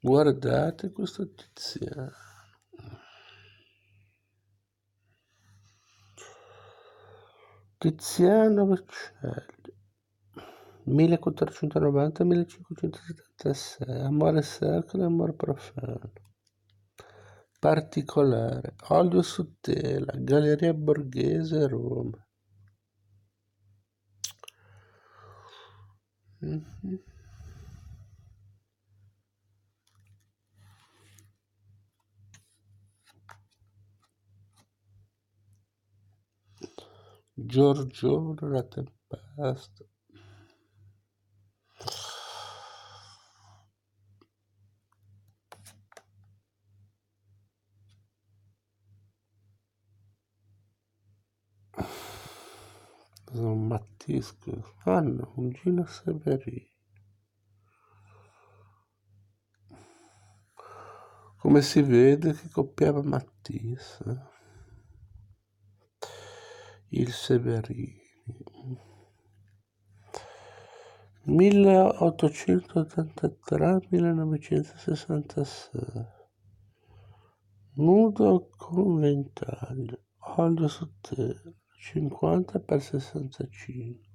Guardate questo Tiziano. Tiziano Vercelli, 1490-1576, Amore sacro e amore profano. Particolare, olio su tela, Galleria Borghese, Roma. Giorgione, la tempesta. Mattisco, Anna, un Gino Severini. Come si vede che copiava Matisse, il Severini. 1883-1966. Nudo con ventaglio, olio su tela, 50x65.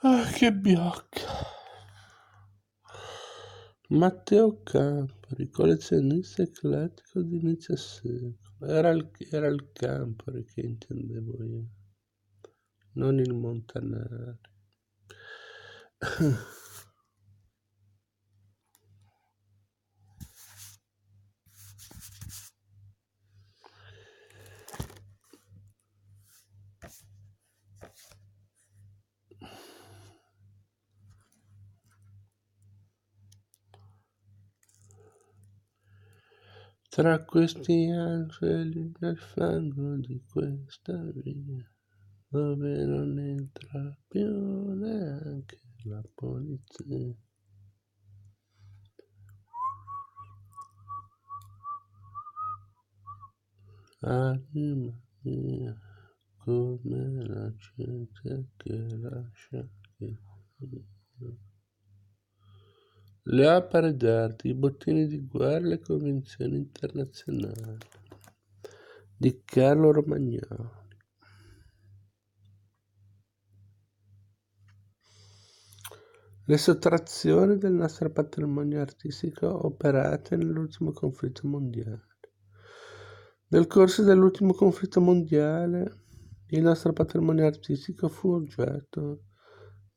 Ah, che biocca! Matteo Campari, collezionista eclettico di inizio secolo. Era il Campari che intendevo io, non il Montanari. Tra questi angeli nel fango di questa via, dove non entra più neanche la polizia. Anima mia, come la gente che lascia che le opere d'arte, i bottini di guerra e le convenzioni internazionali di Carlo Romagnoli. Le sottrazioni del nostro patrimonio artistico operate nell'ultimo conflitto mondiale. Nel corso dell'ultimo conflitto mondiale, il nostro patrimonio artistico fu oggetto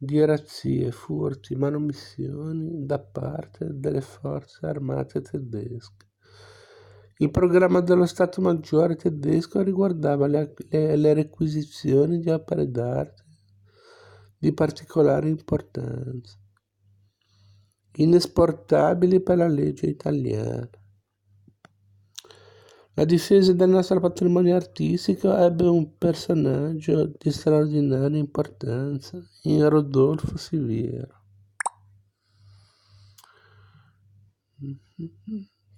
di razzie, furti, manomissioni da parte delle forze armate tedesche. Il programma dello Stato Maggiore tedesco riguardava le requisizioni di opere d'arte di particolare importanza, inesportabili per la legge italiana. La difesa del nostro patrimonio artistico ebbe un personaggio di straordinaria importanza in Rodolfo Siviero,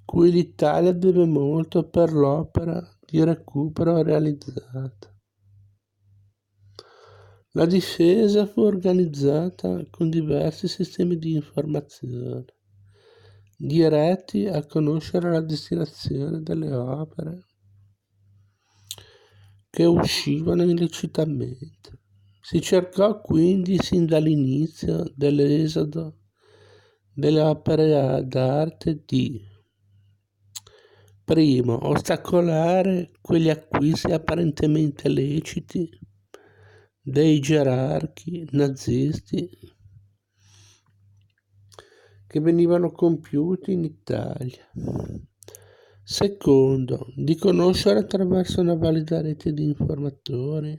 cui l'Italia deve molto per l'opera di recupero realizzata. La difesa fu organizzata con diversi sistemi di informazione, diretti a conoscere la destinazione delle opere che uscivano illecitamente. Si cercò quindi sin dall'inizio dell'esodo delle opere d'arte di Primo, ostacolare quegli acquisti apparentemente leciti dei gerarchi nazisti che venivano compiuti in Italia. Secondo, di conoscere attraverso una valida rete di informatori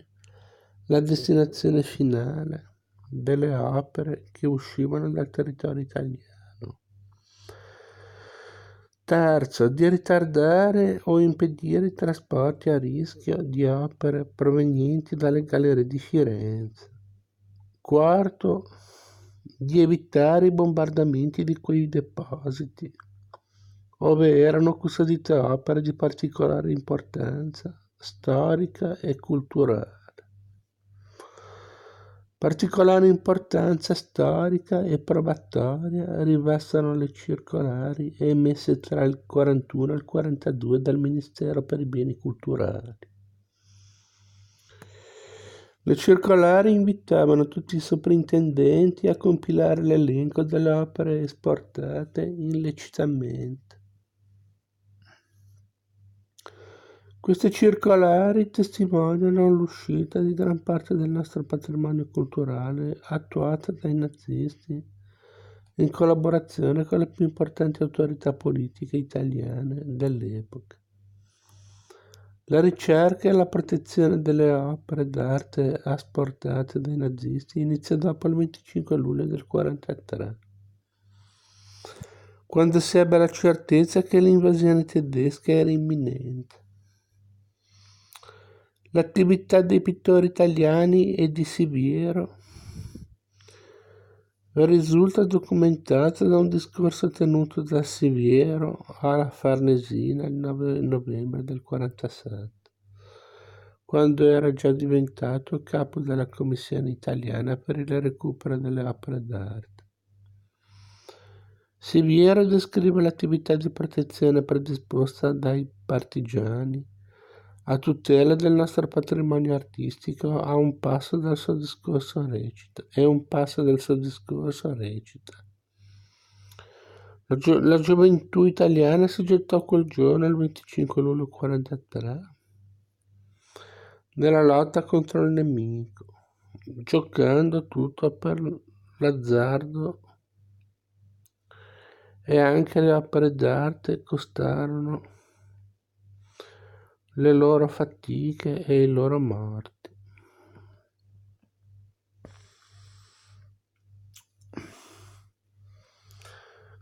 la destinazione finale delle opere che uscivano dal territorio italiano. Terzo, di ritardare o impedire i trasporti a rischio di opere provenienti dalle gallerie di Firenze. Quarto, di evitare i bombardamenti di quei depositi, ove erano custodite opere di particolare importanza storica e culturale. Particolare importanza storica e probatoria rivestono le circolari emesse tra il 41 e il 42 dal Ministero per i Beni Culturali. Le circolari invitavano tutti i soprintendenti a compilare l'elenco delle opere esportate illecitamente. Queste circolari testimoniano l'uscita di gran parte del nostro patrimonio culturale attuata dai nazisti in collaborazione con le più importanti autorità politiche italiane dell'epoca. La ricerca e la protezione delle opere d'arte asportate dai nazisti inizia dopo il 25 luglio del 1943, quando si ebbe la certezza che l'invasione tedesca era imminente. L'attività dei pittori italiani e di Siviero risulta documentata da un discorso tenuto da Siviero alla Farnesina il 9 novembre del 1947, quando era già diventato capo della Commissione italiana per il recupero delle opere d'arte. Siviero descrive l'attività di protezione predisposta dai partigiani a tutela del nostro patrimonio artistico a un passo dal suo discorso recita. La gioventù italiana si gettò quel giorno, il 25 luglio 1943, nella lotta contro il nemico, giocando tutto per l'azzardo, e anche le opere d'arte costarono le loro fatiche e i loro morti.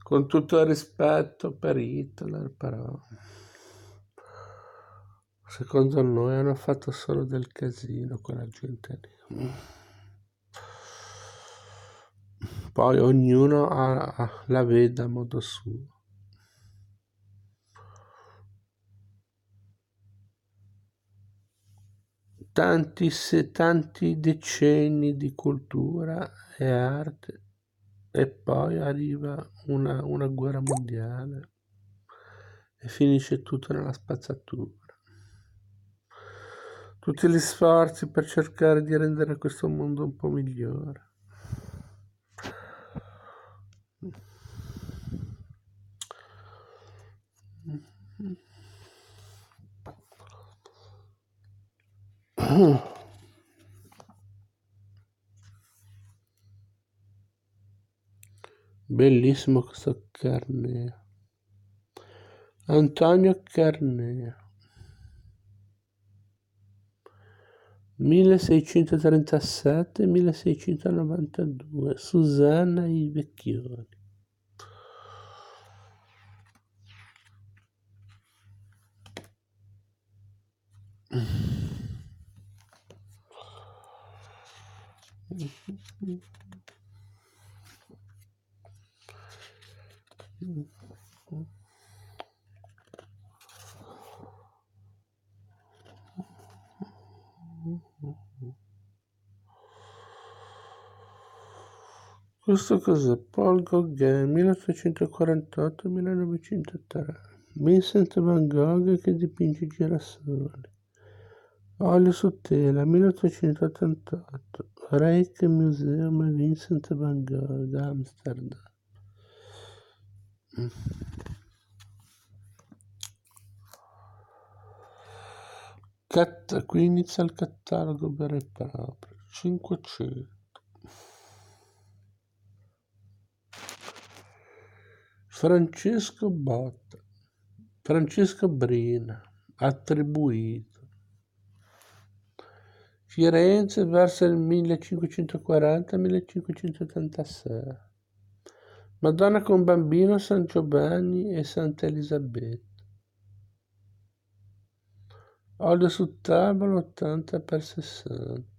Con tutto il rispetto per Hitler, però, secondo noi hanno fatto solo del casino quella gente lì. Poi ognuno la vede a modo suo. Tanti decenni di cultura e arte e poi arriva una guerra mondiale e finisce tutto nella spazzatura. Tutti gli sforzi per cercare di rendere questo mondo un po' migliore. Bellissimo questo Carnea. Antonio Carnea. 1637-1692. Susanna i Vecchioni. Questo cos'è? Paul Gauguin, 1848-1903. Vincent van Gogh che dipinge i girasoli. Olio su tela, 1888. Rijksmuseum Vincent van Gogh, Amsterdam. Qui inizia il catalogo vero e proprio. 500. Francesco Botta, Francesco Brina, attribuito. Firenze verso il 1540-1586. Madonna con Bambino, San Giovanni e Santa Elisabetta. Olio su tavola 80 per 60.